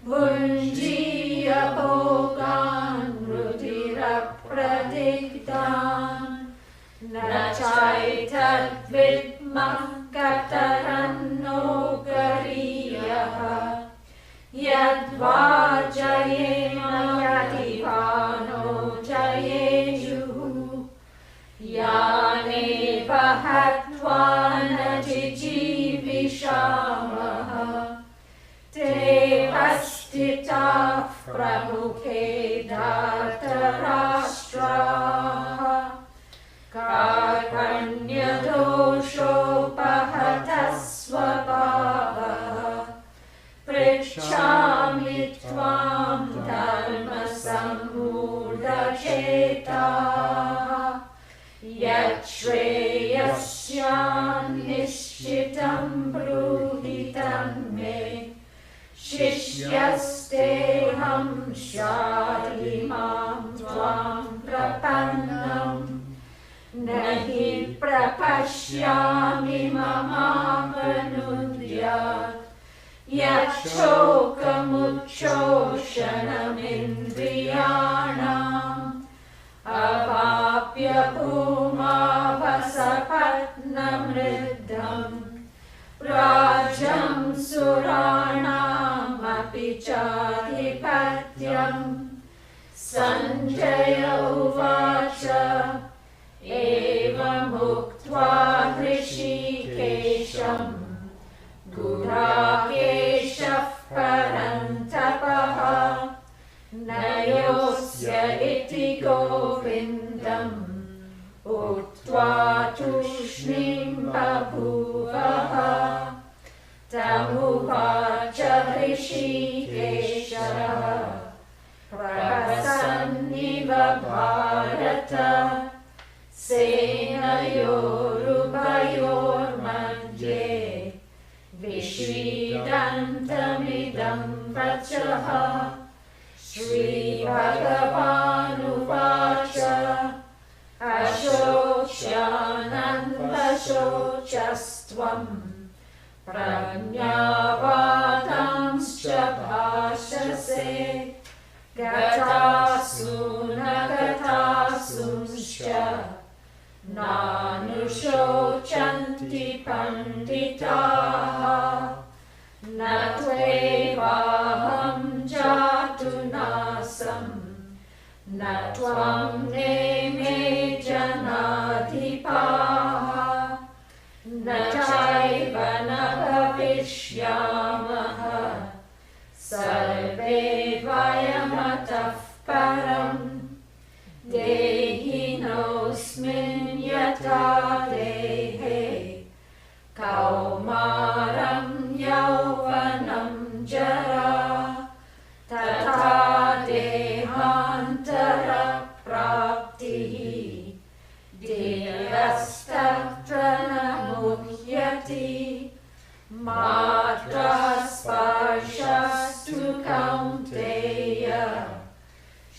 Bhunjiya bhogan rudirapradigdan Nachaitat vidmah kataranno gariyaha Yadvajayena yadivano jayejuhu Yane vahatvana jijivishamaha Te astita pramukhe dhartarashtraha Karanya dosho pahatasvabhavaha Pritchami tvam dharma samudachetaha Yat shreyasyan nishchitam bruhitam me Shishyasteham shadimam tvam prapannam Nahi prapashyami mamavanudya Yachokamutchoshanamindriyanam Avapya bhumavasapatnamriddham Rajam suranam apichadhipatyam Sanjaya uvacha Evam uktva hrishikesham Gudakeshah parantapaha Nayosya iti govindam Uttva tushnim babhuvaha Tamuvacha hrishikeshah Prasanniva bharata Senayorubayor madhye Vishridantamidam vachaha Shri Bhagavanuvacha Ashocyanandashochastvam Prajnavadamscha bhashase Gatasunagatasumscha Nanushocanti panditaha Natvevaham jatunasam Natvam neme janadhipaha Nachaiva nabhavishyamaha Sarve vayamatah param Dehinosmin yata dehe Kaumaram yauvanam jara Tata dehantara praptihi Dirastatrana muhyati Matra sparshastu kaunteya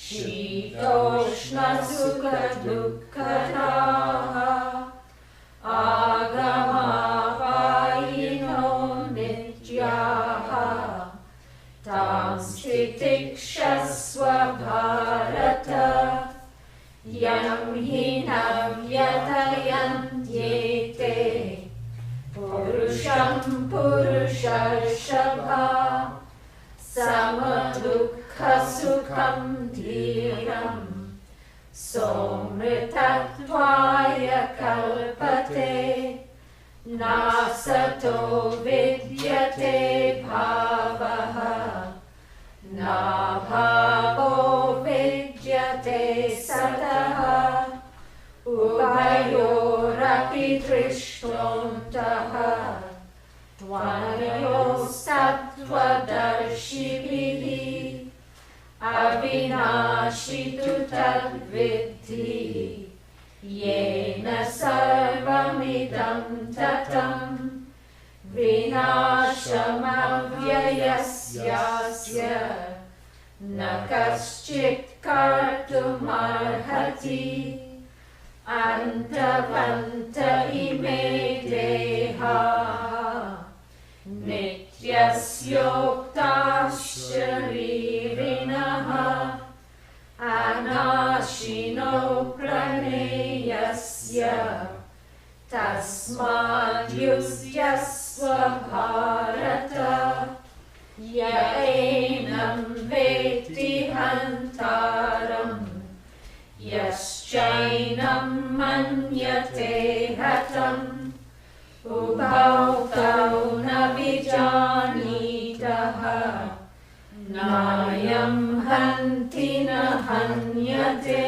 Shitoshna sukha dukkadaha Agama vayino nityaha Tamstitikshasva bharata Yam hinavyatayantyete Purusham purusharshabha Samadukha sukham dhiram Somritattvaya kalpate Nasato vidyate bhavaha Na bhavo vidyate sataha Ubayorapi drishtontaha Tvanayosattvadarshibhihi Avinashitu tadviddhi Yena sarvamidam tatam Vinashamavyyasyasya Na kaschit kartumarhati Antavanta ime deha Nityasyoktasya shariraha anashino praneyasya tasmad yusyasva bharata yaenam veti hantaram yaschainam manyate hatam ubhau tau na vijanitaha nayam hanti na hanyate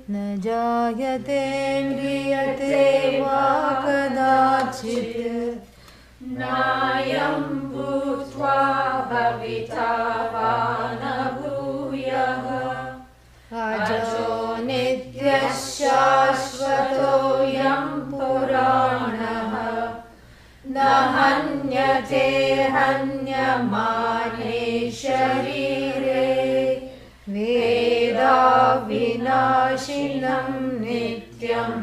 न जायते म्रियते वा कदाचित् nayam bhutva bhavita va na bhuyah ajo nityah shashvato yam puranah na hanyate hanyamane sharire veda vinashinam nityam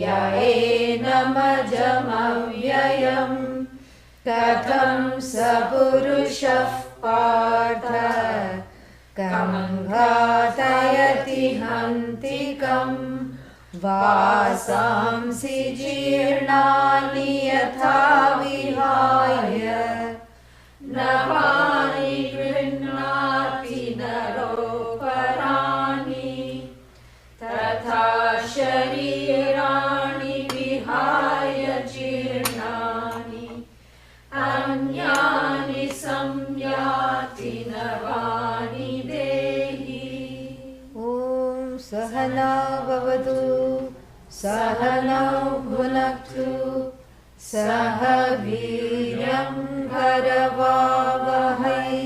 yaenamajamavyayam katham sapurushah partha kam ghatayati hantikam vasamsi jirnani yatha vihaya navani grinati naroparani tatha sharirani vihaya jirnani anyani samyati navani dehi. Om Sahana Bhavatu Sahana Bhunaktu Saha Viryam Karavavahai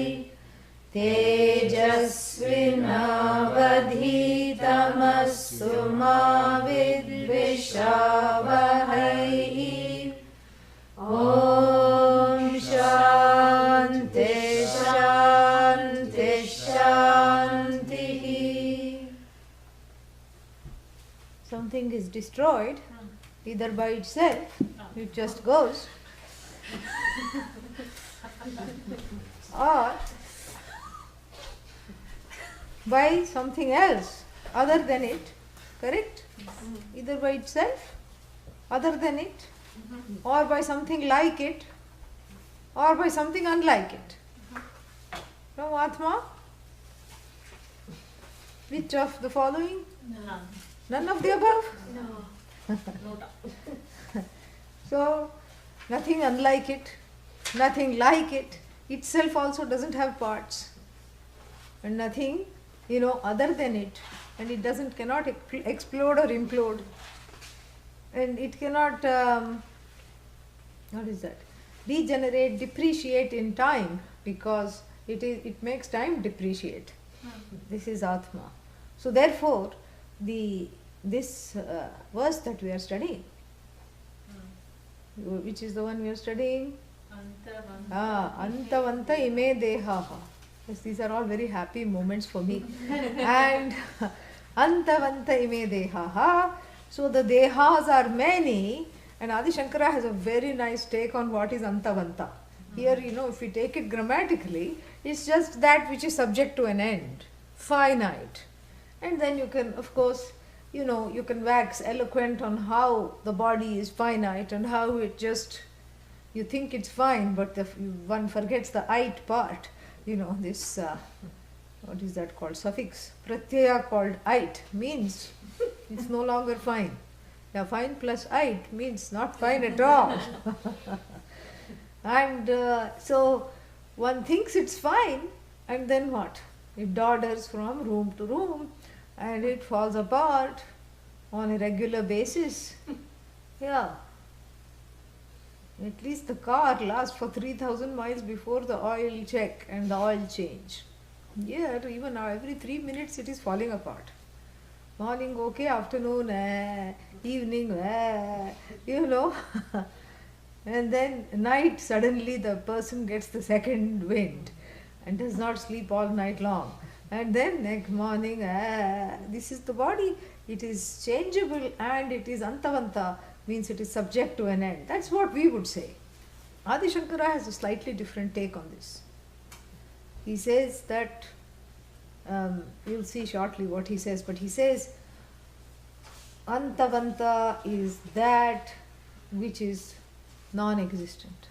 Tejasvinavadhitamastu ma vidvishavahai. Om Shanti Shanti Shanti. Something is destroyed either by itself, it just goes, or by something else other than it, correct? Either by itself, other than it, or by something like it, or by something unlike it. No, Atma? Which of the following? None. None of the above? No. So, nothing unlike it, nothing like it, itself also doesn't have parts, and nothing, other than it, and it cannot explode or implode, and it cannot, degenerate, depreciate in time, because it makes time depreciate. This is Atma. So therefore, this verse that we are studying, which is the one we are studying? Antavanta ime dehaha. Yes, these are all very happy moments for me. And Antavanta ime dehaha. So the dehas are many, and Adi Shankara has a very nice take on what is Antavanta. Here, if we take it grammatically, it's just that which is subject to an end, finite. And then you can, of course, you can wax eloquent on how the body is finite and how it just, you think it's fine, but one forgets the "ite" part. This, what is that called? Suffix. Pratyaya called "ite" means it's no longer fine. Now, fine plus "ite" means not fine at all. And so one thinks it's fine, and then what? It dawdles from room to room, and it falls apart on a regular basis. Yeah. At least the car lasts for 3,000 miles before the oil check and the oil change. Here, even now, every 3 minutes it is falling apart. Morning, okay, afternoon, evening, and then night, suddenly the person gets the second wind and does not sleep all night long. And then next morning, this is the body. It is changeable and it is antavanta, means it is subject to an end. That's what we would say. Adi Shankara has a slightly different take on this. he says that, you'll see shortly what he says, but he says, Antavanta is that which is non-existent.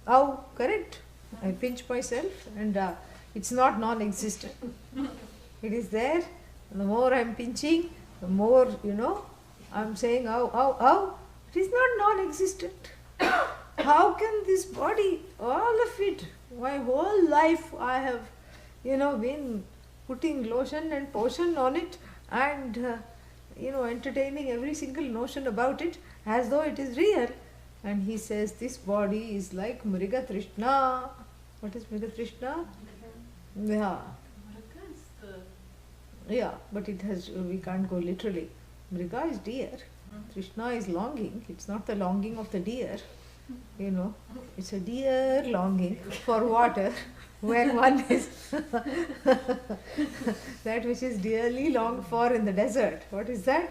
Oh, correct. I pinch myself and it's not non-existent. It is there. And the more I'm pinching, the more, I'm saying, oh. It is not non-existent. How can this body, all of it, my whole life I have, been putting lotion and potion on it and, entertaining every single notion about it as though it is real. And he says this body is like Mriga Trishna. What is Mriga Trishna? Yeah. Yeah, but we can't go literally. Mriga is deer. Trishna is longing. It's not the longing of the deer. It's a deer longing for water when one is that which is dearly longed for in the desert. What is that?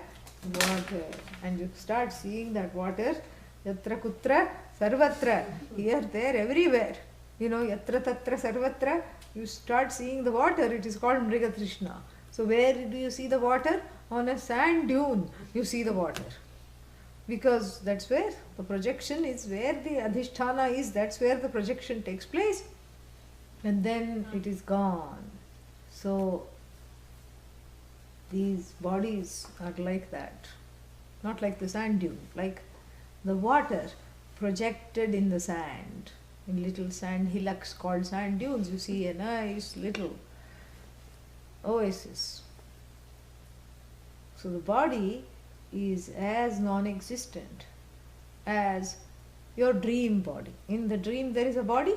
Water. And you start seeing that water. Yatra kutra sarvatra. Here, there, everywhere. Yatra tatra sarvatra. You start seeing the water. It is called Mriga Trishna. So where do you see the water? On a sand dune you see the water. Because that's where the projection is, where the Adhisthana is, that's where the projection takes place. And then it is gone. So these bodies are like that. Not like the sand dune, like the water projected in the sand. In little sand hillocks called sand dunes, you see a nice little oasis. So the body is as non-existent as your dream body. In the dream there is a body.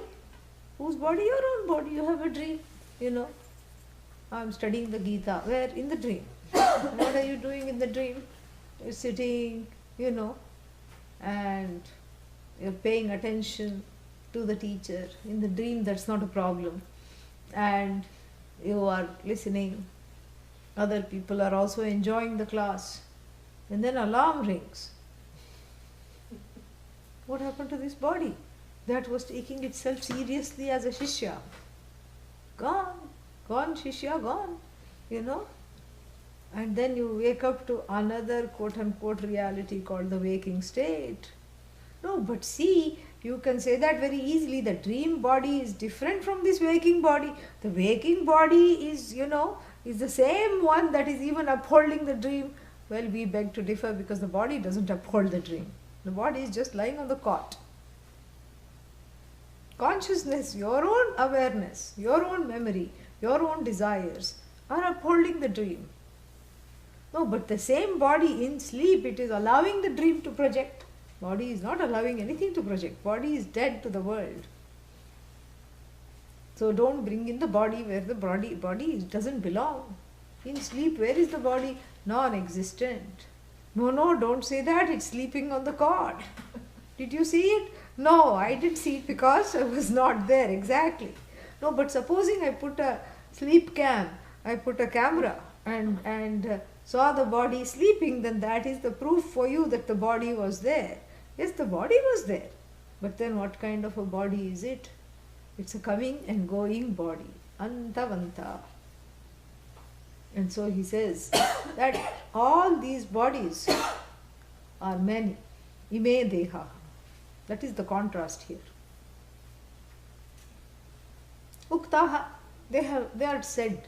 Whose body? Your own body. You have a dream. I'm studying the Gita. Where? In the dream. What are you doing in the dream? You're sitting, and you're paying attention to the teacher. In the dream that's not a problem. And you are listening. Other people are also enjoying the class. And then alarm rings. What happened to this body that was taking itself seriously as a Shishya? Gone, Shishya, gone, And then you wake up to another quote-unquote reality called the waking state. No, but see, you can say that very easily. The dream body is different from this waking body. The waking body is, is the same one that is even upholding the dream. Well, we beg to differ because the body doesn't uphold the dream. The body is just lying on the cot. Consciousness, your own awareness, your own memory, your own desires are upholding the dream. No, but the same body in sleep, it is allowing the dream to project. Body is not allowing anything to project. Body is dead to the world. So don't bring in the body where the body doesn't belong. In sleep, where is the body? Non-existent. No, don't say that. It's sleeping on the cot. Did you see it? No, I didn't see it because I was not there. Exactly. No, but supposing I put a sleep cam, I put a camera and saw the body sleeping, then that is the proof for you that the body was there. Yes, the body was there. But then what kind of a body is it? It's a coming and going body. Antavanta. And so he says that all these bodies are many. Ime deha. That is the contrast here. Uktaha. They are said.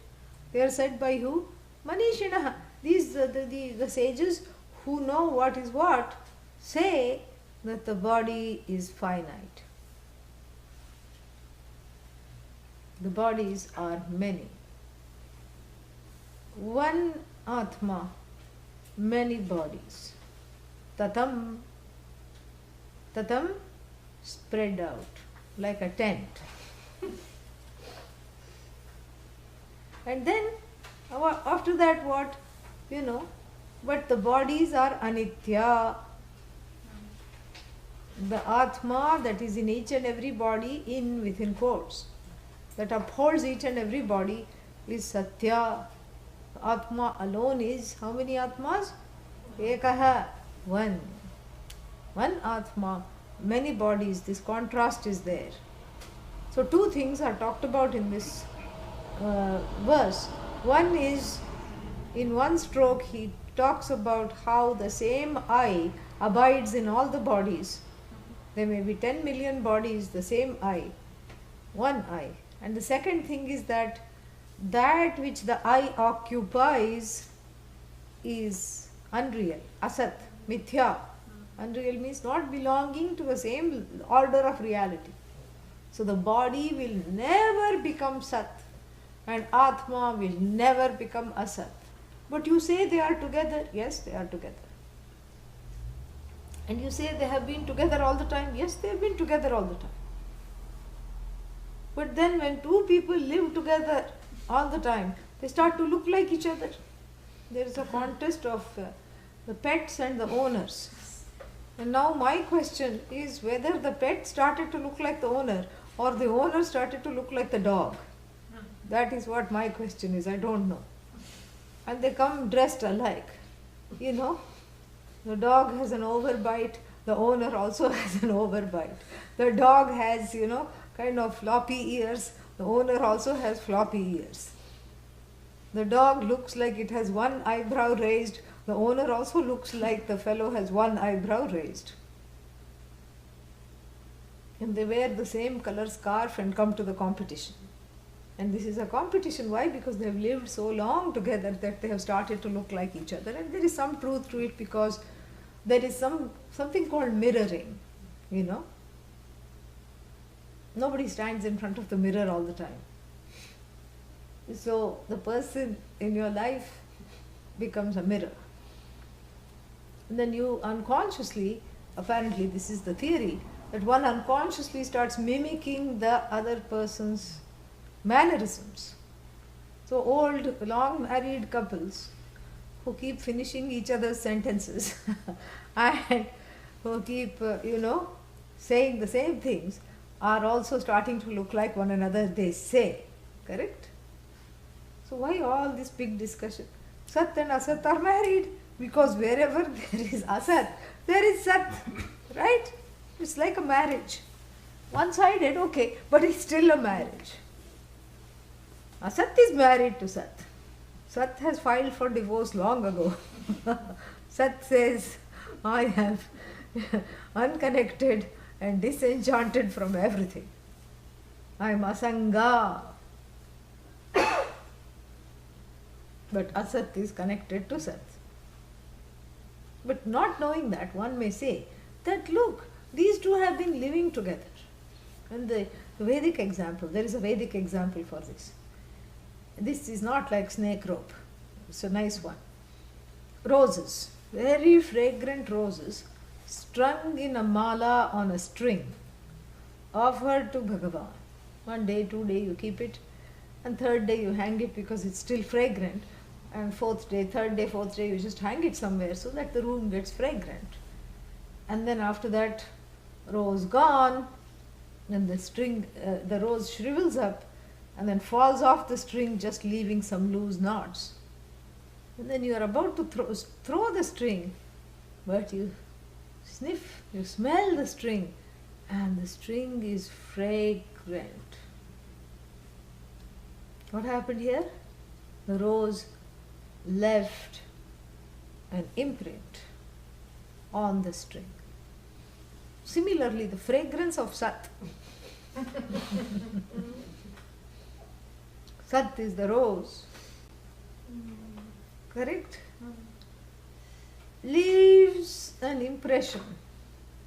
They are said by who? Manishinaha. These the sages who know what is what say that the body is finite. The bodies are many. One Atma, many bodies. Tatam spread out like a tent. And then after that what? But the bodies are anitya. The Atma that is in each and every body, within quotes, that upholds each and every body is Satya. Atma alone is how many Atmas? Ekaha, one. One Atma many bodies, this contrast is there. So two things are talked about in this verse. One is, in one stroke, he talks about how the same I abides in all the bodies. There may be 10 million bodies, the same I, one I. And the second thing is that which the I occupies is unreal, asat, mithya. Unreal means not belonging to the same order of reality. So the body will never become sat and Atma will never become asat. But you say they are together. Yes, they are together. And you say they have been together all the time. Yes, they have been together all the time. But then when two people live together all the time, they start to look like each other. There is a contest of the pets and the owners. And now my question is whether the pet started to look like the owner or the owner started to look like the dog. That is what my question is. I don't know. And they come dressed alike. You know, the dog has an overbite, the owner also has an overbite. The dog has, kind of floppy ears, the owner also has floppy ears. The dog looks like it has one eyebrow raised, the owner also looks like the fellow has one eyebrow raised. And they wear the same color scarf and come to the competition. And this is a competition. Why? Because they have lived so long together that they have started to look like each other. And there is some truth to it because there is something called mirroring, Nobody stands in front of the mirror all the time. So the person in your life becomes a mirror. And then you unconsciously, apparently this is the theory, that one unconsciously starts mimicking the other person's mannerisms. So old, long married couples who keep finishing each other's sentences and who keep, saying the same things are also starting to look like one another, they say. Correct? So why all this big discussion? Sat and Asat are married because wherever there is Asat, there is Sat. Right? It's like a marriage. One-sided, okay, but it's still a marriage. Asat is married to Sat. Sat has filed for divorce long ago. Sat says, I am unconnected and disenchanted from everything. I am Asanga. But Asat is connected to Sat. But not knowing that, one may say that look, these two have been living together. And the Vedic example, there is a Vedic example for this. This is not like snake rope. It's a nice one. Roses, very fragrant roses, strung in a mala on a string, offered to Bhagavan. One day, 2 day you keep it, and third day you hang it because it's still fragrant, and fourth day, third day, fourth day you just hang it somewhere so that the room gets fragrant. And then after that, rose gone, and the string, the rose shrivels up and then falls off the string, just leaving some loose knots. And then you are about to throw the string, but you sniff, you smell the string, and the string is fragrant. What happened here? The rose left an imprint on the string. Similarly, the fragrance of Sat. Sat is the rose. Correct? Leaves an impression.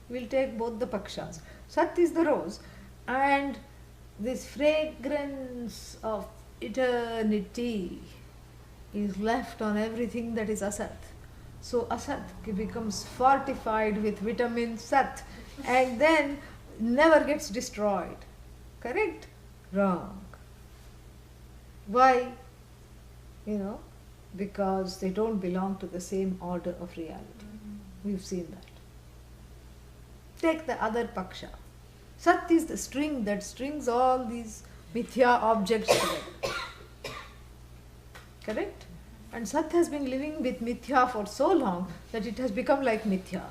We'll take both the pakshas. Sat is the rose, and this fragrance of eternity is left on everything that is Asat. So Asat becomes fortified with vitamin Sat and then never gets destroyed. Correct? Wrong. Why? Because they don't belong to the same order of reality. We've seen that. Take the other paksha. Sat is the string that strings all these mithya objects together. Correct? And Sat has been living with mithya for so long that it has become like mithya.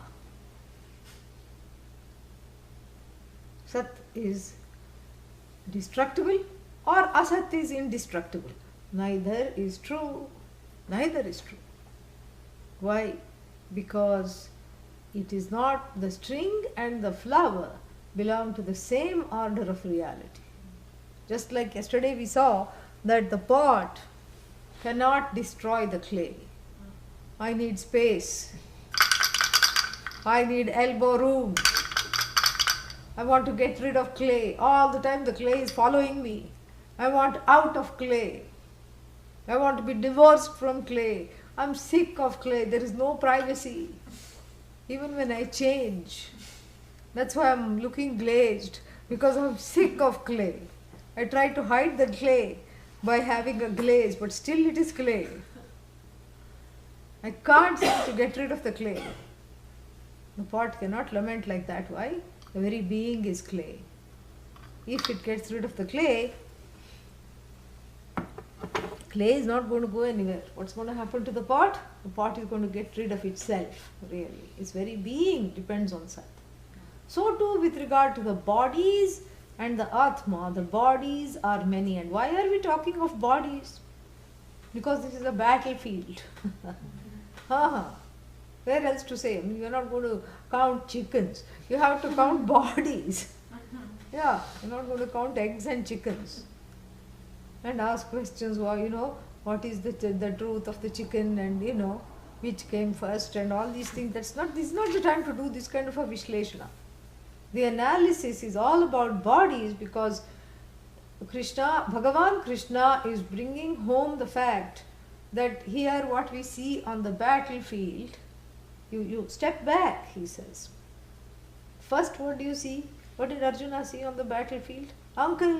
Sat is destructible or Asat is indestructible. Neither is true. Neither is true. Why? Because it is not, the string and the flower belong to the same order of reality. Just like yesterday we saw that the pot cannot destroy the clay. I need space. I need elbow room. I want to get rid of clay. All the time the clay is following me. I want out of clay. I want to be divorced from clay. I'm sick of clay. There is no privacy. Even when I change. That's why I'm looking glazed, because I'm sick of clay. I try to hide the clay by having a glaze, but still it is clay. I can't seem to get rid of the clay. The pot cannot lament like that. Why? The very being is clay. If it gets rid of the clay, clay is not going to go anywhere. What's going to happen to the pot? The pot is going to get rid of itself, really. Its very being depends on Sat. So too with regard to the bodies and the Atma, the bodies are many. And why are we talking of bodies? Because this is a battlefield. Where else to say? I mean, you're not going to count chickens. You have to count bodies. Yeah, you're not going to count eggs and chickens. And ask questions, well, what is the truth of the chicken, and which came first, and all these things. This is not the time to do this kind of a Vishleshana. The analysis is all about bodies, because Bhagavan Krishna is bringing home the fact that here what we see on the battlefield, you step back, he says. First, what do you see? What did Arjuna see on the battlefield? Uncle,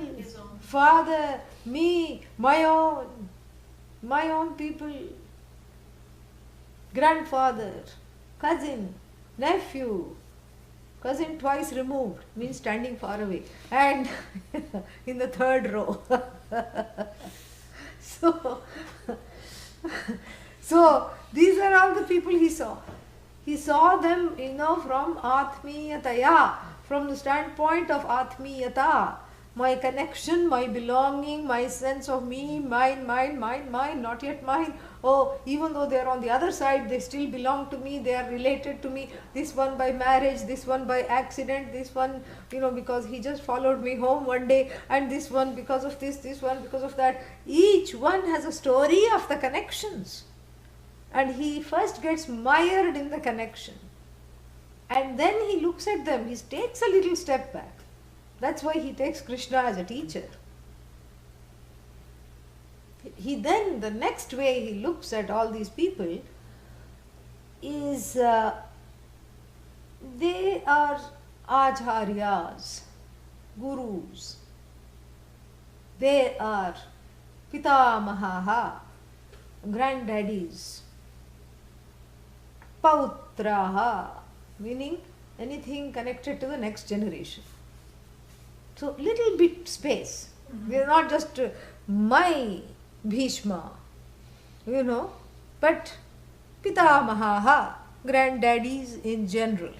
father, me, my own people, grandfather, cousin, nephew. Cousin twice removed means standing far away, and in the third row. So these are all the people he saw. He saw them, from Atmiyataya, from the standpoint of Atmiyata. My connection, my belonging, my sense of me, mine, not yet mine. Oh, even though they are on the other side, they still belong to me, they are related to me. This one by marriage, this one by accident, this one, because he just followed me home one day, and this one because of this one because of that. Each one has a story of the connections. And he first gets mired in the connection. And then he looks at them, he takes a little step back. That's why he takes Krishna as a teacher. He then, the next way he looks at all these people is they are acharyas, gurus. They are pitamahaha, granddaddies, pautraha, meaning anything connected to the next generation. So little bit space. We are not just my Bhishma, but pitamahaha, granddaddies in general.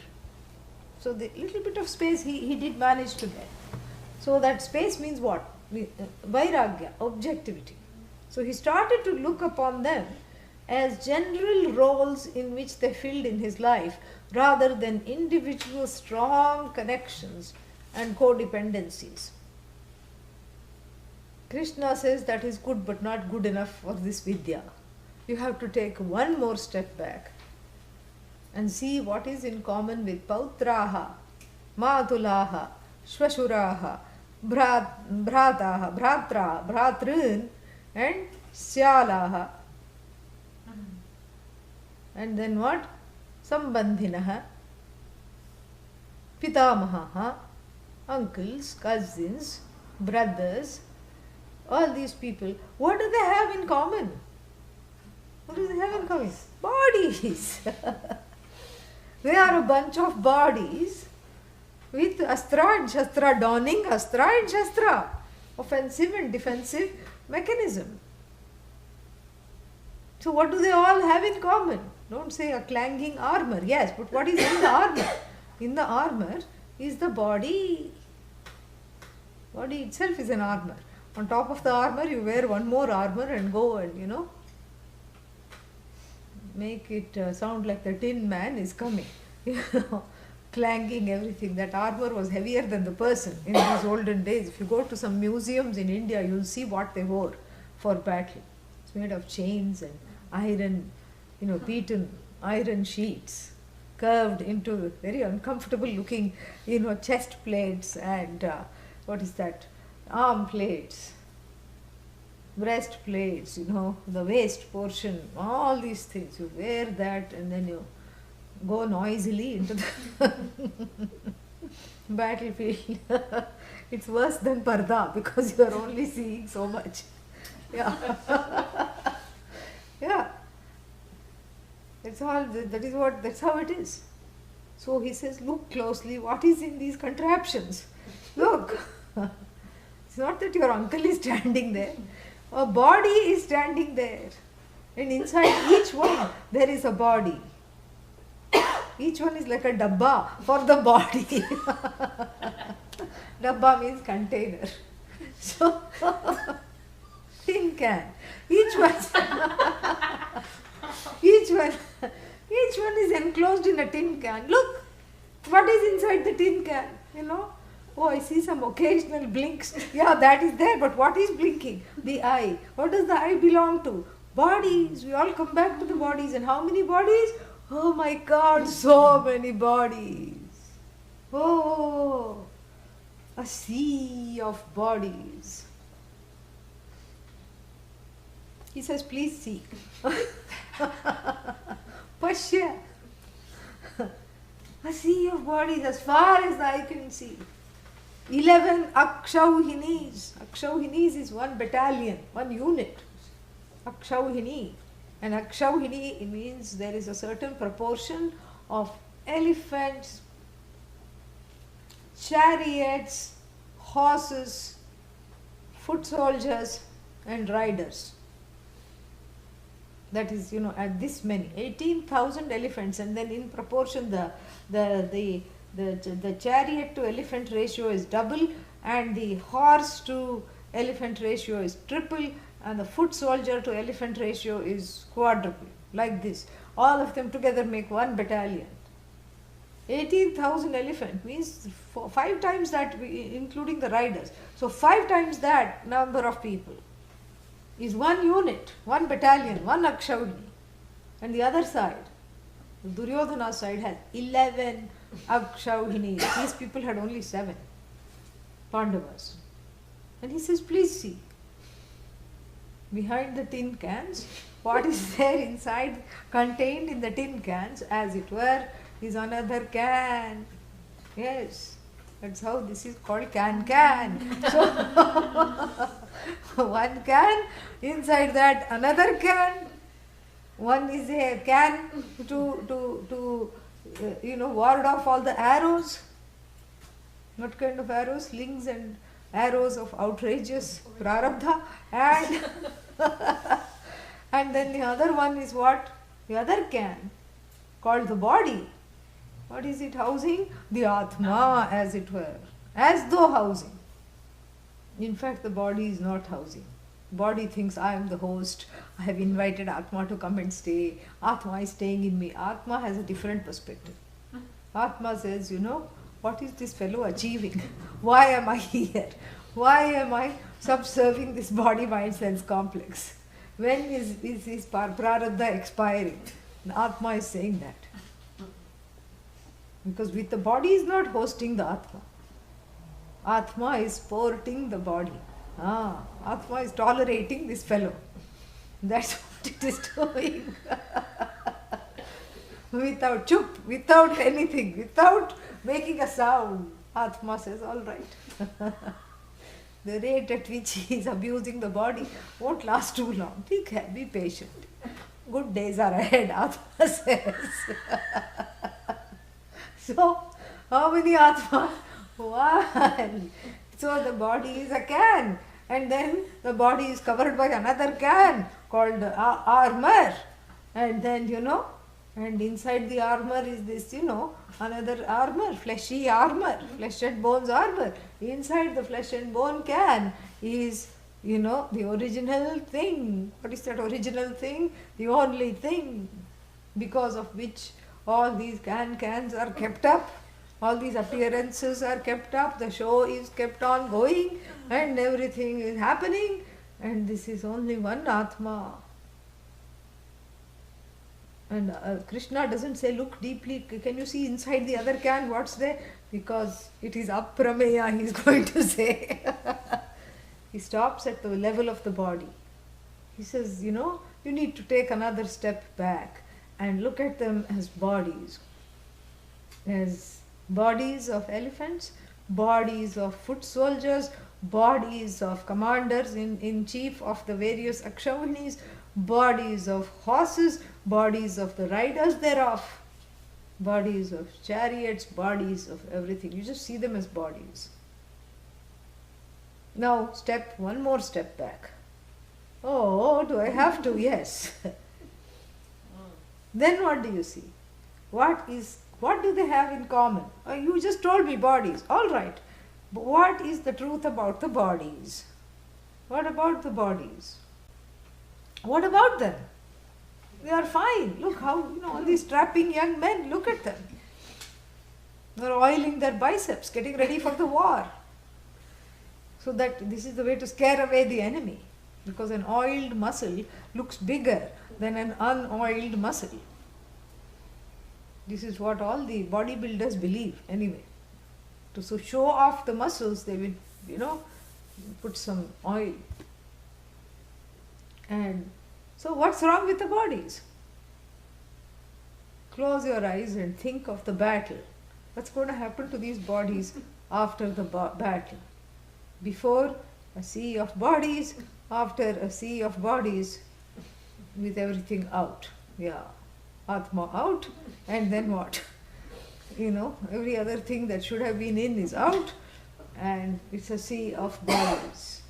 So the little bit of space he did manage to get. So that space means what? Vairagya, objectivity. So he started to look upon them as general roles in which they filled in his life, rather than individual strong connections and codependencies. Krishna says that is good but not good enough for this Vidya. You have to take one more step back and see what is in common with Pautraha, Matulaha, Shvashuraha, Bhrataha, Bhratra, Bhratrun, and Syalaha. And then what? Sambandhinaha, Pitamahaha, uncles, cousins, brothers, all these people. What do they have in common? What do they have in common? Bodies. They are a bunch of bodies with Astra and Shastra, donning Astra and Shastra, offensive and defensive mechanism. So what do they all have in common? Don't say a clanging armor. Yes, but what is in the armor? In the armor is the body Body itself is an armor. On top of the armor, you wear one more armor and go and, make it sound like the Tin Man is coming, clanging everything. That armor was heavier than the person in these olden days. If you go to some museums in India, you'll see what they wore for battle. It's made of chains and iron, beaten iron sheets, curved into very uncomfortable looking, chest plates and what is that? Arm plates, breast plates, the waist portion, all these things. You wear that and then you go noisily into the battlefield. It's worse than parda because you are only seeing so much. Yeah. Yeah. That's how it is. So he says, look closely, what is in these contraptions? Look. It's not that your uncle is standing there. A body is standing there. And inside each one, there is a body. Each one is like a dabba for the body. Dabba means container. So, tin can. Each one is enclosed in a tin can. Look, what is inside the tin can? Oh, I see some occasional blinks. Yeah, that is there, but what is blinking? The eye. What does the eye belong to? Bodies. We all come back to the bodies. And how many bodies? Oh my God, so many bodies. Oh, a sea of bodies. He says, please see. Pashya. A sea of bodies as far as the eye can see. 11 akshauhinis. Akshauhinis is one battalion, one unit. Akshauhini. And akshauhini, it means there is a certain proportion of elephants, chariots, horses, foot soldiers and riders. That is, at this many, 18,000 elephants, and then in proportion the chariot to elephant ratio is double, and the horse to elephant ratio is triple, and the foot soldier to elephant ratio is quadruple, like this. All of them together make one battalion. 18,000 elephant means 5 times that, including the riders. So 5 times that number of people is one unit, one battalion, one akshauhini. And the other side, the Duryodhana side, has 11 akshauhinis. These people had only 7 Pandavas. And he says, please see, behind the tin cans, what is there inside, contained in the tin cans, as it were, is another can. Yes, that's how this is called can. So, one can, inside that another can. One is a can to ward off all the arrows. What kind of arrows? Slings and arrows of outrageous prarabdha. And then the other one is what? The other can, called the body. What is it housing? The Atma, as it were. As though housing. In fact, the body is not housing. Body thinks, I am the host. I have invited Atma to come and stay. Atma is staying in me. Atma has a different perspective. Atma says, what is this fellow achieving? Why am I here? Why am I subserving this body, mind, sense complex? When is his prarabdha expiring? And Atma is saying that. Because with the body is not hosting the Atma. Atma is sporting the body. Atma is tolerating this fellow. That's what it is doing. Without chup, without anything, without making a sound. Atma says, all right. The rate at which he is abusing the body won't last too long. Be patient. Good days are ahead, Atma says. So, how many Atma? One. So the body is a can, and then the body is covered by another can called armor, and then And inside the armor is this, another armor, fleshy armor, flesh and bones armor. Inside the flesh and bone can is, the original thing. What is that original thing? The only thing because of which all these cans are kept up, all these appearances are kept up, the show is kept on going, and everything is happening, and this is only one Atma. And Krishna doesn't say, look deeply, can you see inside the other can what's there? Because it is aprameya, he's going to say. He stops at the level of the body. He says, you need to take another step back and look at them as bodies. As bodies of elephants, bodies of foot soldiers, bodies of commanders in chief of the various Akshauhinis, bodies of horses, bodies of the riders thereof, bodies of chariots, bodies of everything. You just see them as bodies. Now one more step back. Oh, do I have to? Yes. Then what do you see? What do they have in common? You just told me bodies. All right. But what is the truth about the bodies? What about the bodies? What about them? They are fine. Look how, all these strapping young men, look at them. They are oiling their biceps, getting ready for the war. So that this is the way to scare away the enemy. Because an oiled muscle looks bigger than an unoiled muscle. This is what all the bodybuilders believe anyway. To show off the muscles, they will, put some oil. And so what's wrong with the bodies? Close your eyes and think of the battle. What's going to happen to these bodies after the battle? Before, a sea of bodies. After, a sea of bodies with everything out. Yeah. Atma out. And then what? Every other thing that should have been in is out. And it's a sea of bodies.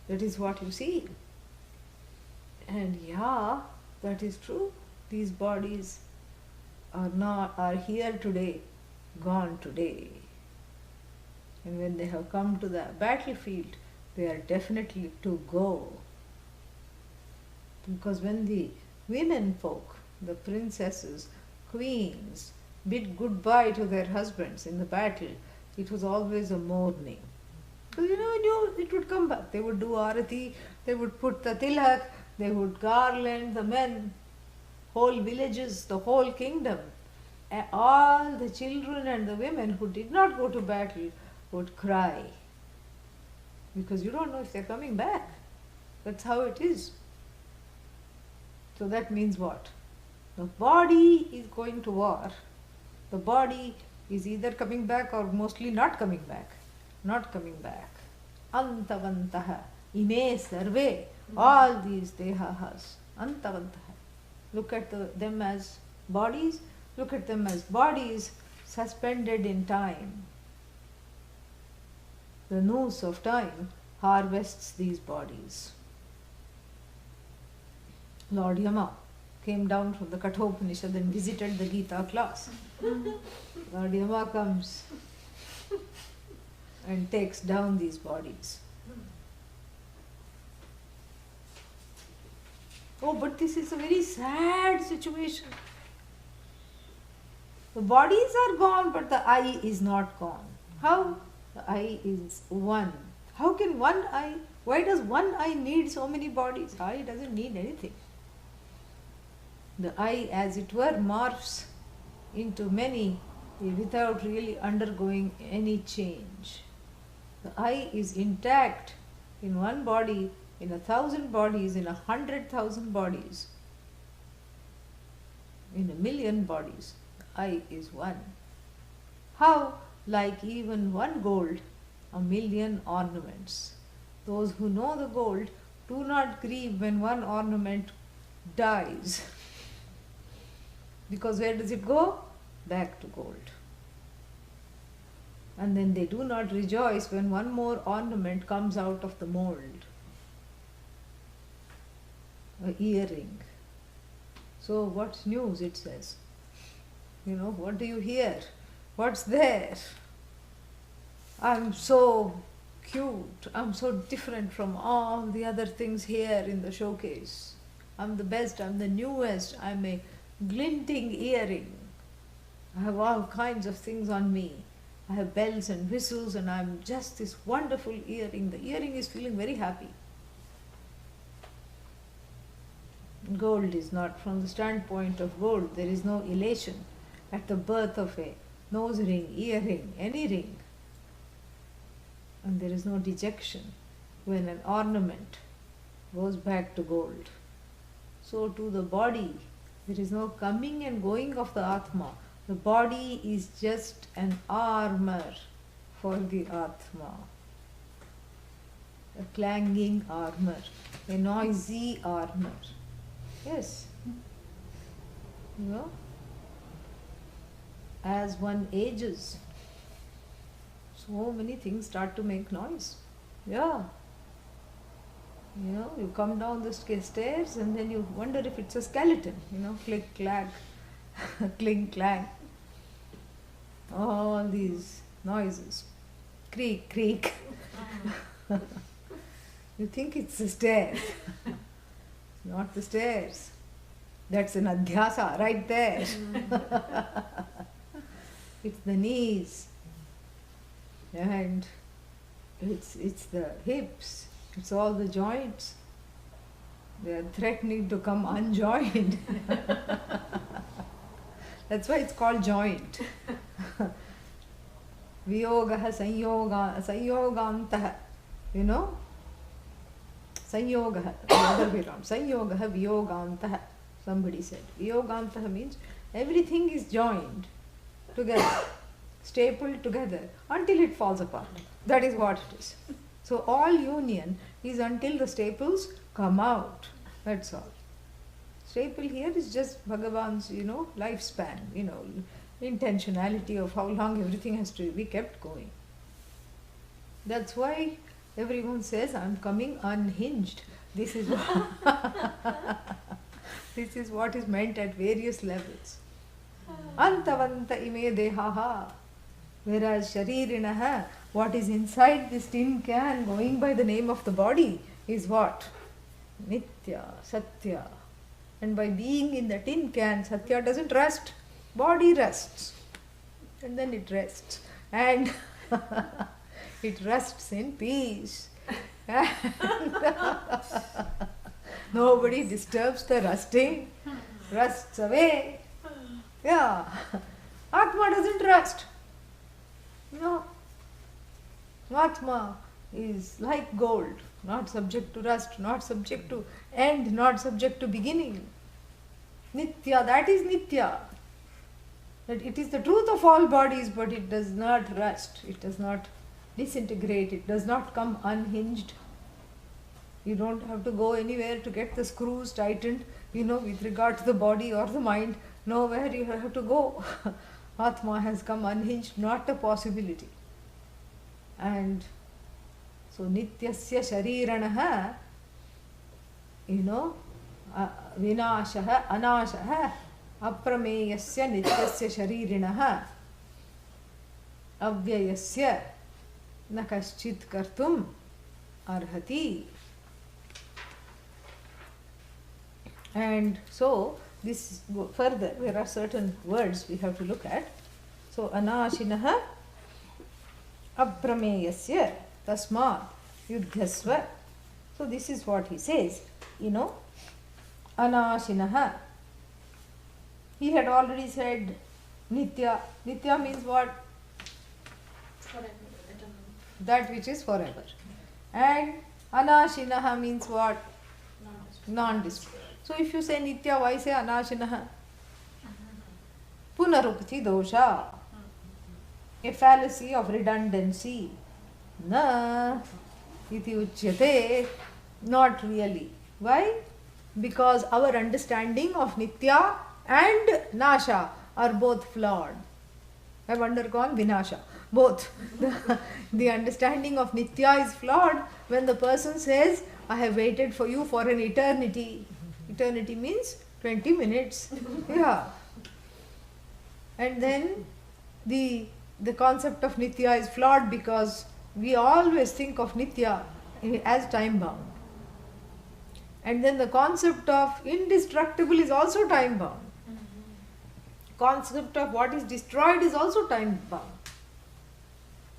That is what you see. And yeah, that is true. These bodies are here today, gone today. And when they have come to the battlefield, they are definitely to go. Because when the women folk, the princesses, queens, bid goodbye to their husbands in the battle, it was always a mourning. So knew it would come back. They would do arati, they would put the tilak, they would garland the men, whole villages, the whole kingdom. All the children and the women who did not go to battle would cry. Because you don't know if they're coming back. That's how it is. So that means what? The body is going to war. The body is either coming back or mostly not coming back. Not coming back. Antavantaha. Ime sarve. All these dehahas. Antavantaha. Look at them as bodies. Look at them as bodies suspended in time. The noose of time harvests these bodies. Lord Yama came down from the Kathopanishad and visited the Gita class. Lord Yama comes and takes down these bodies. Oh, but this is a very sad situation. The bodies are gone, but the I is not gone. How? The I is one. How can one I? Why does one I need so many bodies? I doesn't need anything. The I, as it were, morphs into many without really undergoing any change. The I is intact in one body, in 1,000 bodies, in 100,000 bodies, in 1,000,000 bodies. The I is one. How? Like even one gold, 1,000,000 ornaments. Those who know the gold do not grieve when one ornament dies. Because where does it go? Back to gold. And then they do not rejoice when one more ornament comes out of the mold. An earring, So what's news, it says. What do you hear? What's there? I'm so cute. I'm so different from all the other things here in the showcase. I'm the best. I'm the newest. I'm a glinting earring. I have all kinds of things on me. I have bells and whistles, and I'm just this wonderful earring. The earring is feeling very happy. Gold is not, from the standpoint of gold, there is no elation at the birth of a nose ring, earring, any ring. And there is no dejection when an ornament goes back to gold. So to the body, there is no coming and going of the Atma. The body is just an armor for the Atma. A clanging armor, a noisy armor. Yes. As one ages, so many things start to make noise. Yeah. You come down the stairs and then you wonder if it's a skeleton. Click, clack, clink, clank. All these noises. Creak, creak. You think it's the stairs. Not the stairs. That's an adhyasa right there. It's the knees. And it's the hips. It's all the joints. They are threatening to come unjoined. That's why it's called joint. Viyogaha sanyogantaha. Sanyogaha, the other way around. Sanyogaha viyogantaha. Somebody said. Viyogantaha means everything is joined together, stapled together until it falls apart. That is what it is. So all union is until the staples come out. That's all. Staple here is just Bhagavan's, lifespan, intentionality of how long everything has to be kept going. That's why everyone says, I'm coming unhinged. This is this is what is meant at various levels. Antavanta ime dehaha. Whereas sharirinaha, what is inside this tin can, going by the name of the body, is what? Nitya, Satya. And by being in the tin can, Satya doesn't rest. Body rests. And then it rests. And it rests in peace. And nobody disturbs the resting. Rests away. Yeah. Atma doesn't rest. No. Atma is like gold, not subject to rust, not subject to end, not subject to beginning. Nitya, that is Nitya. That it is the truth of all bodies, but it does not rust, it does not disintegrate, it does not come unhinged. You don't have to go anywhere to get the screws tightened, with regard to the body or the mind. Nowhere you have to go. Atma has come unhinged, not a possibility. And so nityasya shariranaha, vinashaha, anashaha, aprameyasya nityasya sharirinaha, avyayasya na kaschit kartum arhati. And so this further, there are certain words we have to look at. So anashinaha aprameyasya tasmat yudhyasva. So this is what he says, anashinaha. He had already said nitya. Nitya means what? Forever, eternal. That which is forever. And anashinaha means what? Non-destroyed. So if you say nitya, why say anashinaha? Punarupati dosha. A fallacy of redundancy. Na iti uchyate. Not really. Why? Because our understanding of nitya and nasha are both flawed. Have undergone vinasha. Both. The understanding of nitya is flawed when the person says, I have waited for you for an eternity. Eternity means 20 minutes. Yeah. And then the concept of Nitya is flawed because we always think of Nitya as time bound. And then the concept of indestructible is also time bound. Concept of what is destroyed is also time bound.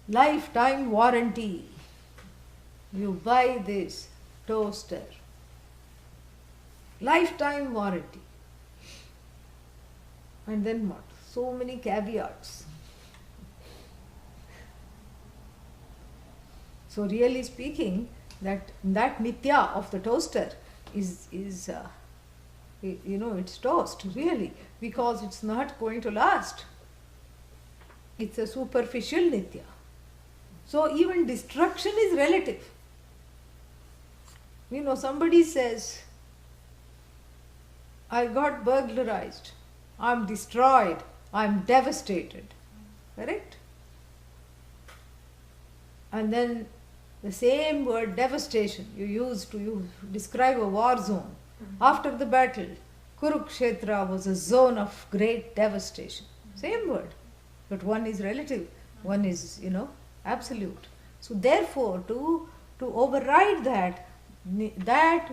Lifetime warranty. You buy this toaster. Lifetime warranty. And then what? So many caveats. So really speaking, that Nitya of the toaster is it's toast really, because it's not going to last. It's a superficial Nitya. So even destruction is relative. Somebody says, I got burglarized, I'm destroyed, I'm devastated. Correct? And then the same word devastation you use to describe a war zone. After the battle, Kurukshetra was a zone of great devastation. Same word. But one is relative, one is, absolute. So therefore, to override that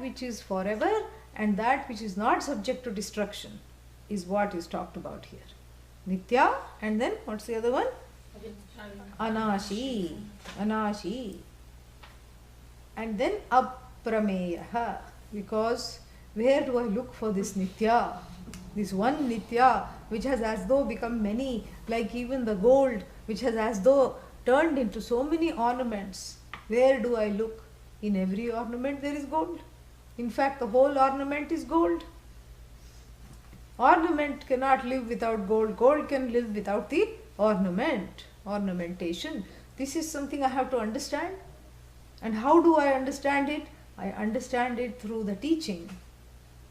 which is forever and that which is not subject to destruction is what is talked about here. Nitya, and then what's the other one? Anashi. And then aprameyaha. Because where do I look for this Nitya? This one Nitya which has as though become many, like even the gold which has as though turned into so many ornaments. Where do I look? In every ornament there is gold. In fact, the whole ornament is gold. Ornament cannot live without gold. Gold can live without the ornamentation. This is something I have to understand. And how do I understand it? I understand it through the teaching,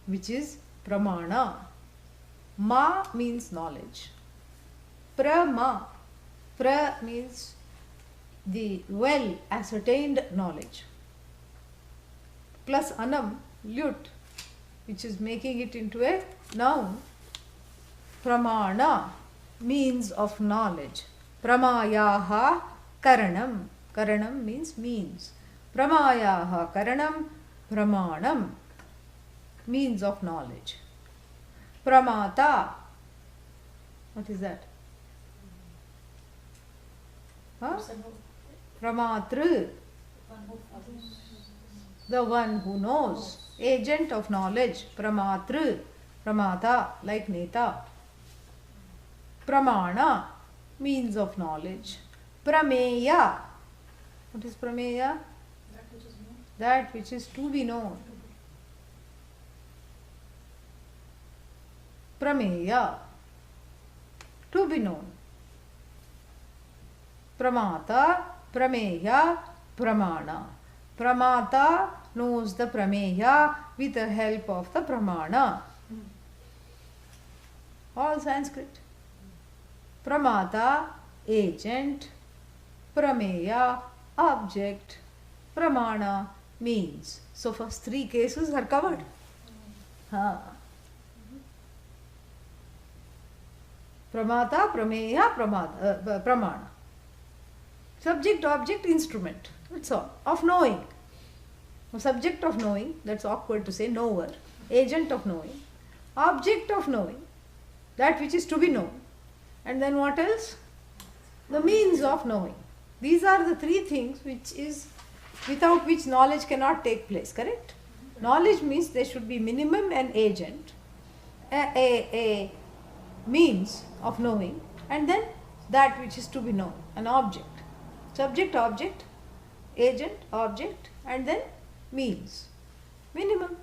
which is pramana. Ma means knowledge. Prama. Pra means the well ascertained knowledge. Plus anam, lut, which is making it into a noun. Pramana, means of knowledge. Pramayaha karanam. Karanam means means. Pramayaha karanam pramanam, means of knowledge. Pramata, what is that? Huh? Pramatru, the one who knows. Agent of knowledge. Pramatru, pramata, like neta. Pramana, means of knowledge. Prameya, what is prameya? That which is to be known. Prameya, to be known. Pramata, prameya, pramana. Pramata knows the prameya with the help of the pramana. All Sanskrit. Pramata, agent. Prameya, object. Pramana, means. So first three cases are covered. Pramata, prameya, pramana. Subject, object, instrument. That's all. Of knowing. Subject of knowing, that's awkward to say, knower. Agent of knowing. Object of knowing, that which is to be known. And then what else? The means of knowing. These are the three things without which knowledge cannot take place, correct? Knowledge means there should be minimum an agent, a means of knowing, and then that which is to be known, an object. Subject, object, agent, object, and then means. Minimum.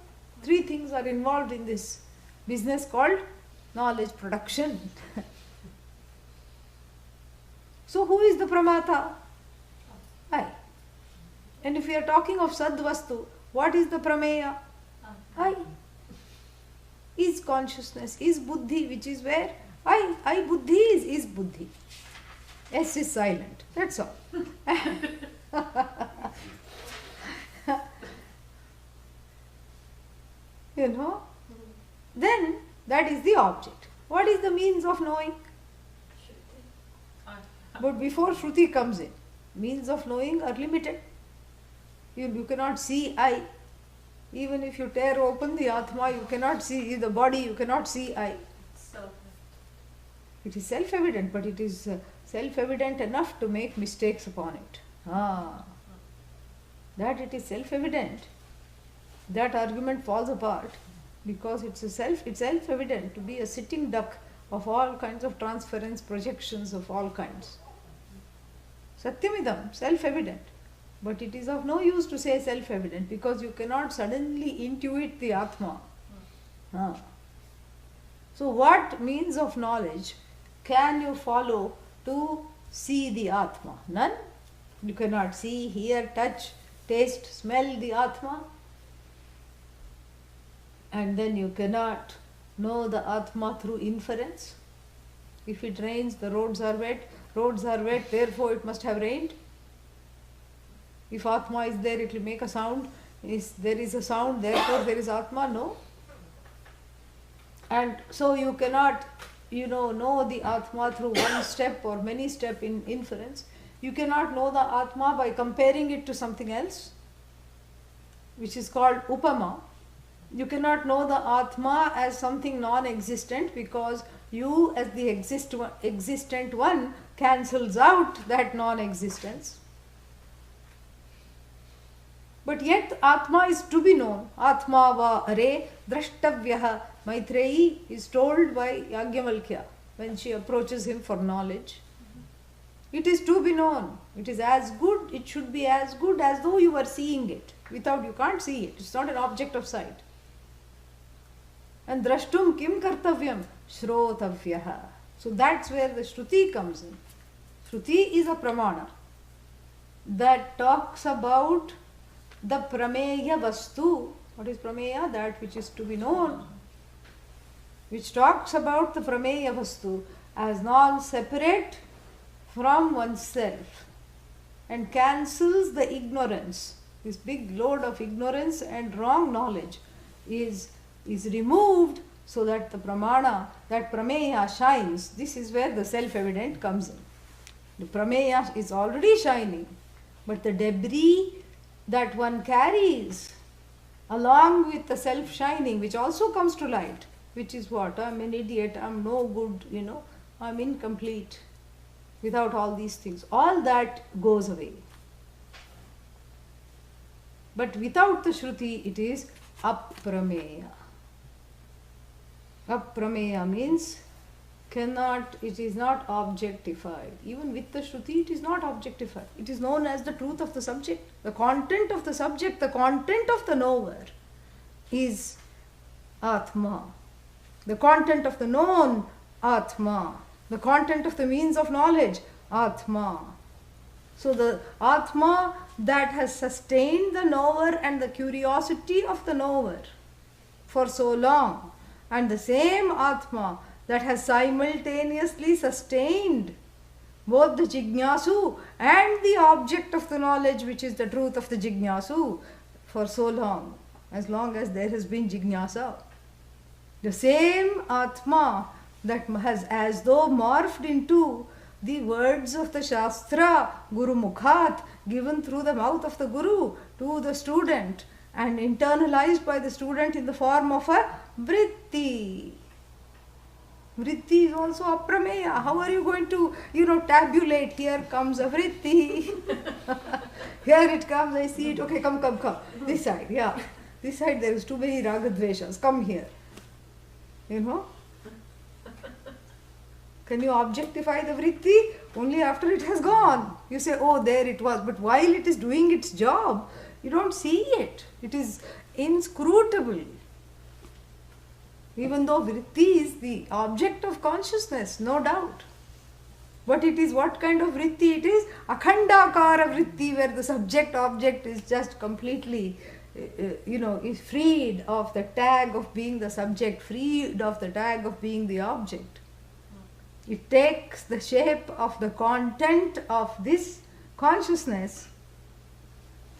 Three things are involved in this business called knowledge production. So who is the pramata? I. And if we are talking of sadvastu, what is the prameya? I. Is consciousness, is buddhi, which is where? I buddhi is buddhi. S is silent. That's all. Then the object. What is the means of knowing? But before Shruti comes in, means of knowing are limited. You cannot see I. Even if you tear open the Atma, you cannot see the body, you cannot see I. It is self-evident, but it is self-evident enough to make mistakes upon it. That it is self-evident, that argument falls apart because it's self-evident to be a sitting duck of all kinds of transference, projections of all kinds. Satyamidam, self-evident. But it is of no use to say self-evident because you cannot suddenly intuit the Atma. So what means of knowledge can you follow to see the Atma? None. You cannot see, hear, touch, taste, smell the Atma. And then you cannot know the Atma through inference. If it rains, the roads are wet, therefore it must have rained. If Atma is there, it will make a sound. If there is a sound, therefore there is Atma. No. And so you cannot, know the Atma through one step or many step in inference. You cannot know the Atma by comparing it to something else, which is called Upama. You cannot know the Atma as something non-existent because you as the existent one cancels out that non-existence. But yet Atma is to be known. Atma va are drashtavyaha. Maitreyi is told by Yagyavalkya when she approaches him for knowledge. It is to be known. It is as good, it should be as good as though you were seeing it. Without, you can't see it. It's not an object of sight. And drashtum kim kartavyam shrotavyaha. So that's where the Shruti comes in. Shruti is a pramana that talks about the prameya vastu. What is prameya? That which is to be known. Which talks about the prameya vastu as non-separate from oneself and cancels the ignorance. This big load of ignorance and wrong knowledge is removed so that the pramana, that prameya shines. This is where the self-evident comes in. The prameya is already shining, but the debris that one carries along with the self-shining, which also comes to light, which is what? I'm an idiot, I'm no good, I'm incomplete. Without all these things, all that goes away. But without the Shruti, it is aprameya. Aprameya means it is not objectified. Even with the Shruti, it is not objectified. It is known as the truth of the subject. The content of the subject, the content of the knower is Atma. The content of the known, Atma. The content of the means of knowledge, Atma. So the Atma that has sustained the knower and the curiosity of the knower for so long, and the same Atma that has simultaneously sustained both the Jignasu and the object of the knowledge, which is the truth of the Jignasu, for so long as there has been Jignasa. The same Atma that has as though morphed into the words of the Shastra, Guru Mukhat, given through the mouth of the Guru to the student and internalized by the student in the form of a vritti. Vritti is also aprameya. How are you going to, tabulate? Here comes a vritti. Here it comes, I see it. Okay, come. This side, yeah. This side there is too many ragadveshas. Come here. Can you objectify the vritti? Only after it has gone. You say, oh, there it was. But while it is doing its job, you don't see it. It is inscrutable. Even though vritti is the object of consciousness, no doubt. But it is what kind of vritti it is? Akhandakara vritti, where the subject-object is just completely, is freed of the tag of being the subject, freed of the tag of being the object. It takes the shape of the content of this consciousness,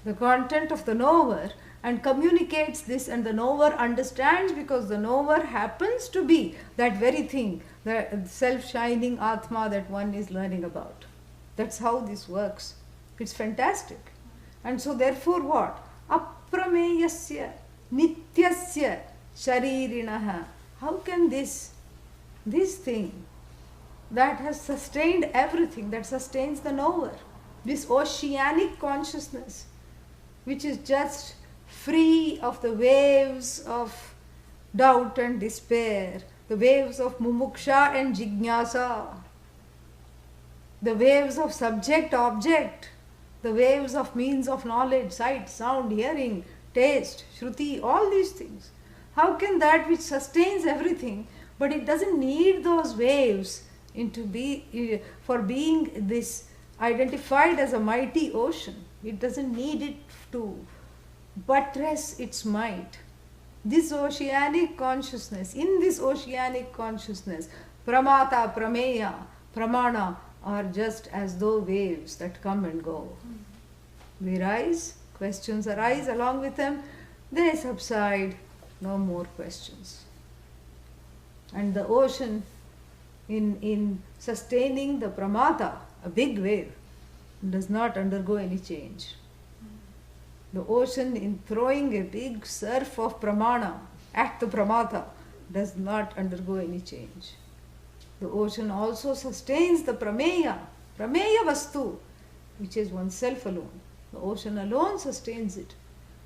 the content of the knower, and communicates this, and the knower understands because the knower happens to be that very thing, the self-shining Atma that one is learning about. That's how this works. It's fantastic. And so therefore what? Aprameyasya nityasya sharirinaha. How can this thing that has sustained everything, that sustains the knower, this oceanic consciousness, which is just free of the waves of doubt and despair, the waves of mumuksha and jignasa, the waves of subject-object, the waves of means of knowledge, sight, sound, hearing, taste, shruti, all these things. How can that which sustains everything, but it doesn't need those waves for being this identified as a mighty ocean. It doesn't need it to buttress its might. This oceanic consciousness, in this oceanic consciousness, pramata, prameya, pramana are just as though waves that come and go. They rise, questions arise along with them, they subside, no more questions. And the ocean in sustaining the pramata, a big wave, does not undergo any change. The ocean in throwing a big surf of pramana at the pramata does not undergo any change. The ocean also sustains the prameya vastu, which is oneself alone. The ocean alone sustains it.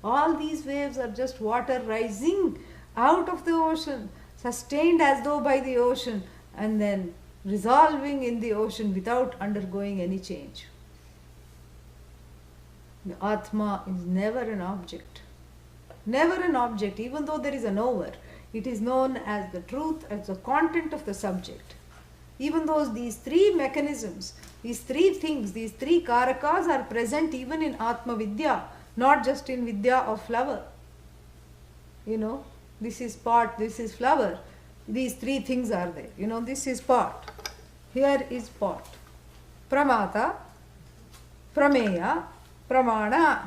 All these waves are just water rising out of the ocean, sustained as though by the ocean, and then resolving in the ocean without undergoing any change. The Atma is never an object. Never an object, even though there is a knower. It is known as the truth, as the content of the subject. Even though these three mechanisms, these three things, these three karakas are present even in Atma Vidya, not just in Vidya of flower. This is pot, this is flower. These three things are there. This is pot. Here is pot. Pramata, prameya, pramana.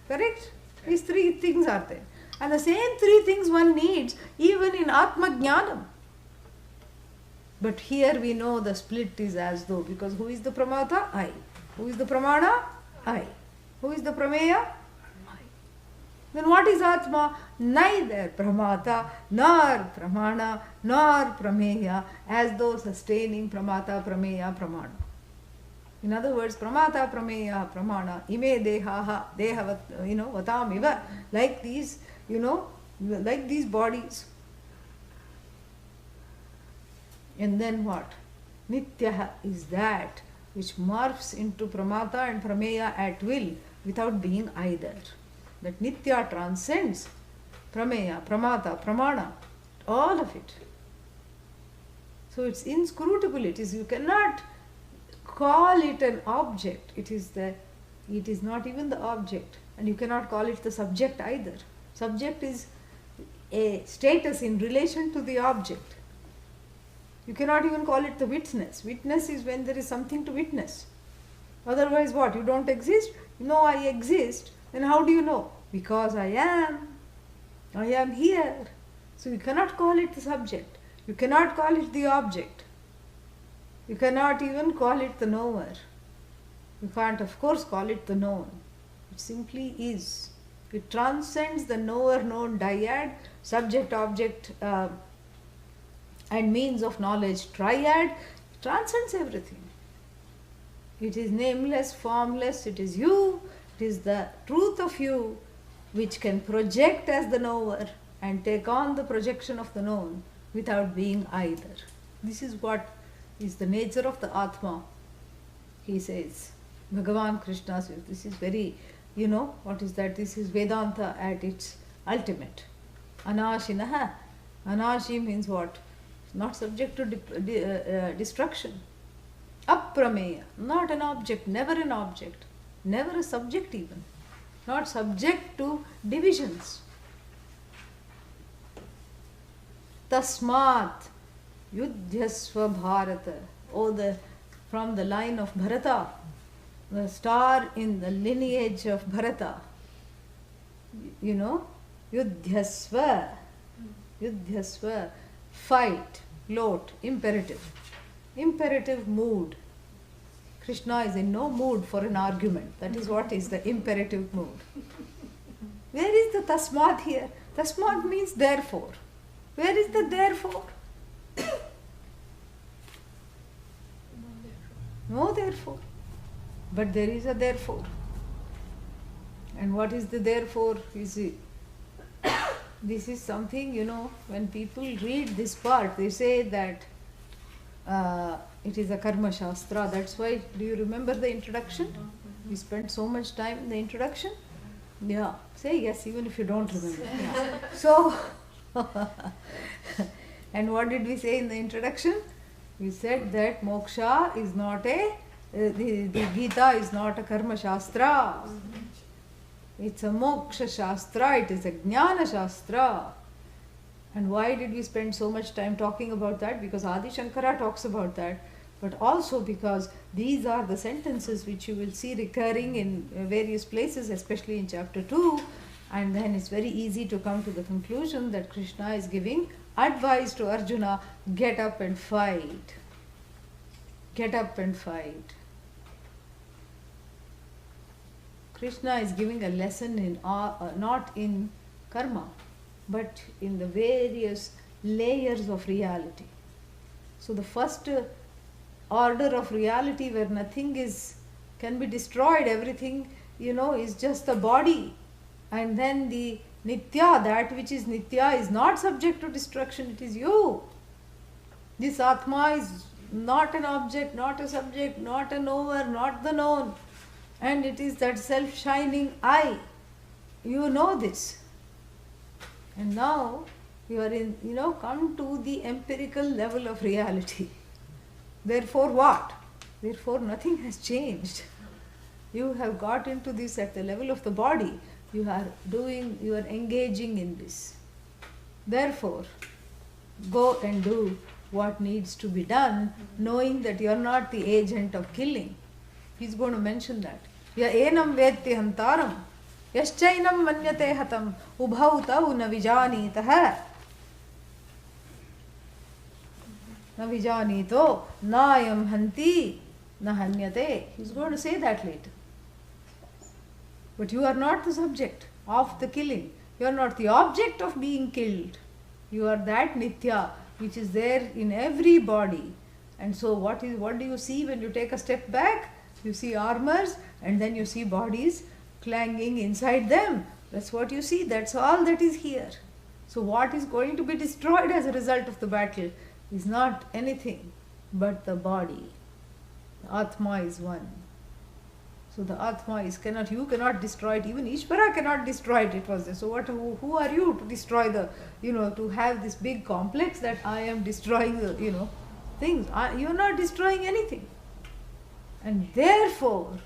Correct? These three things are there. And the same three things one needs even in Atma Jnanam. But here we know the split is as though, because who is the pramata? I. Who is the pramana? I. Who is the prameya? I. Then what is Atma? Neither pramata, nor pramana, nor prameya, as though sustaining pramata, prameya, pramana. In other words, pramata, prameya, pramana, ime dehaha, dehavat, vatam iva, like these, like these bodies. And then what? Nityaha is that which morphs into pramata and prameya at will without being either. That nitya transcends prameya, pramata, pramana, all of it. So it's inscrutable. You cannot call it an object. It is not even the object, and you cannot call it the subject either. Subject is a status in relation to the object. You cannot even call it the witness. Witness is when there is something to witness. Otherwise what? You don't exist? No, I exist. Then how do you know? Because I am. I am here. So you cannot call it the subject. You cannot call it the object. You cannot even call it the knower. You can't, of course, call it the known. It simply is. It transcends the knower-known dyad, subject-object and means of knowledge triad. It transcends everything. It is nameless, formless. It is you. It is the truth of you which can project as the knower and take on the projection of the known without being either. This is what is the nature of the Atma, he says. Bhagavan Krishna says, this is very, what is that? This is Vedanta at its ultimate. Anashinaha. Anashi means what? Not subject to destruction. Aprameya, not an object, never an object, never a subject even, not subject to divisions. Tasmat yudhyasva bharata. From the line of Bharata, the star in the lineage of Bharata. Yudhyasva. Yudhyasva. Fight. Lot. Imperative. Imperative mood. Krishna is in no mood for an argument. That is what is the imperative mood. Where is the tasmat here? Tasmat means therefore. Where is the therefore? No therefore. But there is a therefore. And what is the therefore? This is something, when people read this part, they say that it is a karma shastra. That's why, do you remember the introduction? We spent so much time in the introduction. Yeah, say yes even if you don't remember. Yeah. So, and what did we say in the introduction? We said that moksha is not the Gita is not a karma shastra. It's a moksha shastra, it is a Jnana shastra. And why did we spend so much time talking about that? Because Adi Shankara talks about that, but also because these are the sentences which you will see recurring in various places, especially in chapter 2, and then it's very easy to come to the conclusion that Krishna is giving advice to Arjuna, get up and fight. Get up and fight. Krishna is giving a lesson in not in karma, but in the various layers of reality. So the first order of reality where nothing can be destroyed, everything is just the body, and then the nitya, that which is nitya is not subject to destruction, it is you. This atma is not an object, not a subject, not a knower, not the known, and it is that self-shining I. You know this. And now you are in, come to the empirical level of reality. Therefore what? Therefore nothing has changed. You have got into this at the level of the body. You are engaging in this. Therefore, go and do what needs to be done, knowing that you are not the agent of killing. He's going to mention that. Ya enam vetti hantaram, yaschainam manyate hatam, ubhau tau na vijanitaha. Na vijanito, nayam hanti, na hanyate. He's going to say that later. But you are not the subject of the killing. You are not the object of being killed. You are that nitya which is there in every body. And so what do you see when you take a step back? You see armors and then you see bodies clanging inside them. That's what you see. That's all that is here. So what is going to be destroyed as a result of the battle is not anything but the body. The Atma is one. So the Atma you cannot destroy it. Even Ishvara cannot destroy it. It was there. So who are you to destroy to have this big complex that I am destroying the, things. You are not destroying anything. And therefore,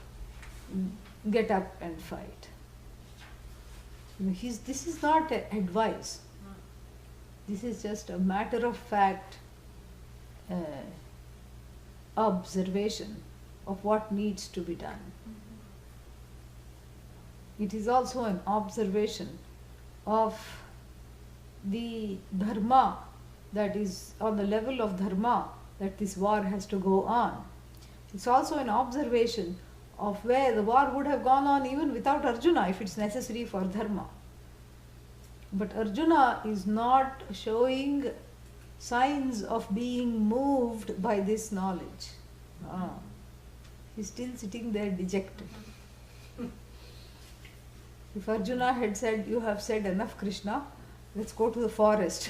get up and fight. This is not advice. This is just a matter of fact observation of what needs to be done. It is also an observation of the dharma, that is on the level of dharma, that this war has to go on. It's also an observation of where the war would have gone on even without Arjuna if it's necessary for dharma. But Arjuna is not showing signs of being moved by this knowledge. He's still sitting there dejected. If Arjuna had said, you have said enough, Krishna, let's go to the forest.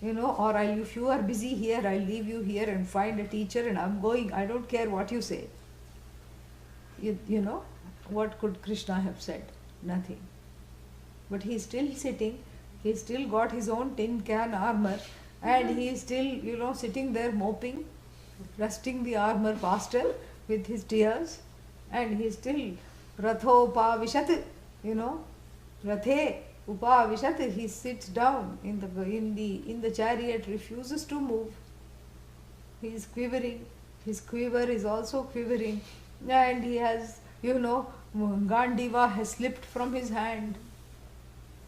Or if you are busy here, I'll leave you here and find a teacher and I'm going, I don't care what you say. What could Krishna have said? Nothing. But he's still sitting, he's still got his own tin can armor, and he is still, sitting there moping, rusting the armor faster with his tears, and he's still Ratho Upavishat, Rathe Upavishat, he sits down in the chariot, refuses to move. He is quivering, his quiver is also quivering, and he has, Gandiva has slipped from his hand.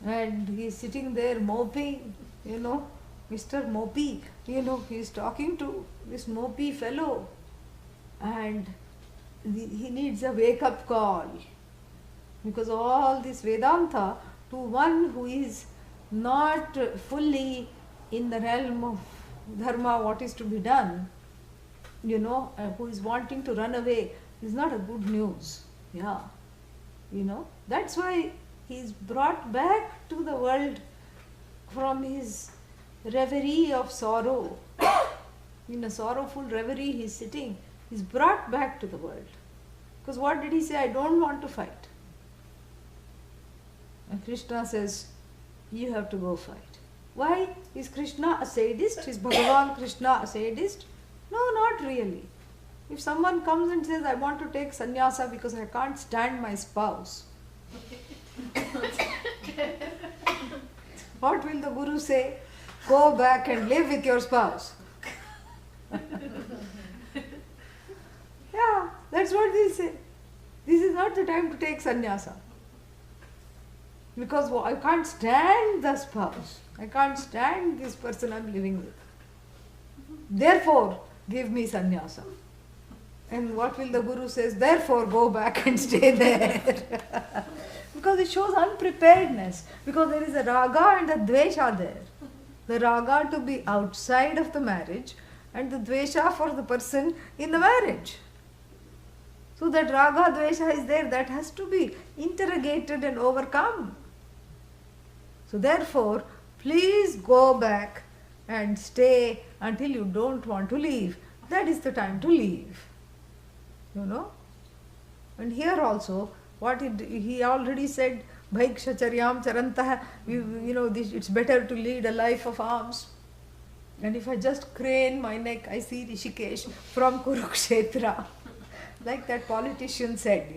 and he's sitting there moping, Mr. Mopey, he's talking to this mopey fellow, and he needs a wake up call, because all this Vedanta, to one who is not fully in the realm of dharma, what is to be done, who is wanting to run away, is not a good news. Yeah. That's why he is brought back to the world from his reverie of sorrow. In a sorrowful reverie he is sitting. He is brought back to the world. Because what did he say? I don't want to fight. And Krishna says, you have to go fight. Why? Is Krishna a sadist? Is Bhagavan Krishna a sadist? No, not really. If someone comes and says, I want to take sannyasa because I can't stand my spouse, what will the Guru say? Go back and live with your spouse. Yeah, that's what they say. This is not the time to take sannyasa. Because I can't stand the spouse. I can't stand this person I'm living with. Therefore, give me sannyasa. And what will the Guru says? Therefore, go back and stay there. Because it shows unpreparedness. Because there is a raga and a dvesha there. The raga to be outside of the marriage and the dvesha for the person in the marriage. So that raga dvesha is there, that has to be interrogated and overcome. So therefore, please go back and stay until you don't want to leave. That is the time to leave. And here also, he already said, Bhaikshacharyaam charantah, it's better to lead a life of alms. And if I just crane my neck, I see Rishikesh from Kurukshetra. Like that politician said,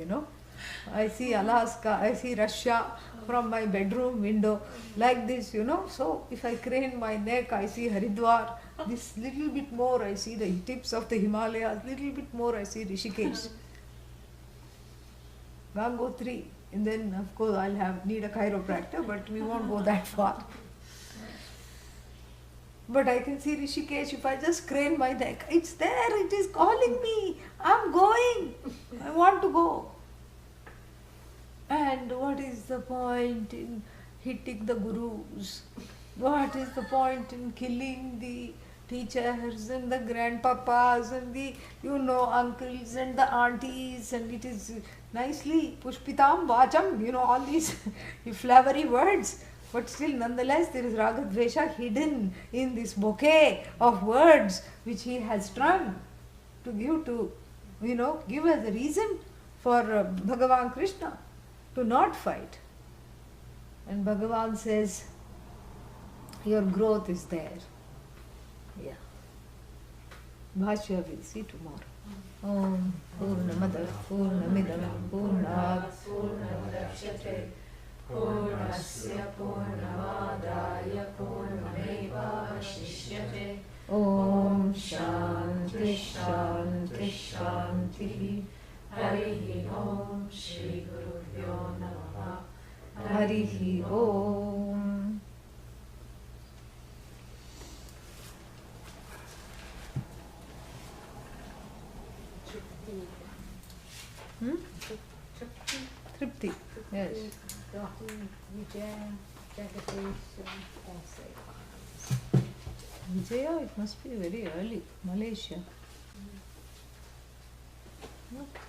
I see Alaska, I see Russia from my bedroom window, like this, So if I crane my neck, I see Haridwar. This little bit more, I see the tips of the Himalayas. Little bit more, I see Rishikesh. Gangotri. And then, of course, I'll need a chiropractor, but we won't go that far. But I can see Rishikesh if I just crane my neck. It's there, it is calling me. I'm going. I want to go. And what is the point in hitting the gurus? What is the point in killing the teachers and the grandpapas and the, uncles and the aunties? And it is nicely, pushpitam vacham, all these flowery words. But still, nonetheless, there is ragadvesha hidden in this bouquet of words which he has strung to give as a reason for Bhagavan Krishna to not fight. And Bhagavan says, your growth is there. Yeah. Bhashya we'll see tomorrow. Om Purnamada Purnamidam Purnat Purnamudachyate Purnasya Purnamadaya Purnamevavashishyate. Om Shanti Shanti Shanti. Harihi Om Shri Gurubhyo Namaha. Harihi Om. Tripti. Yes. Vijaya, it must be very early. Malaysia. Okay.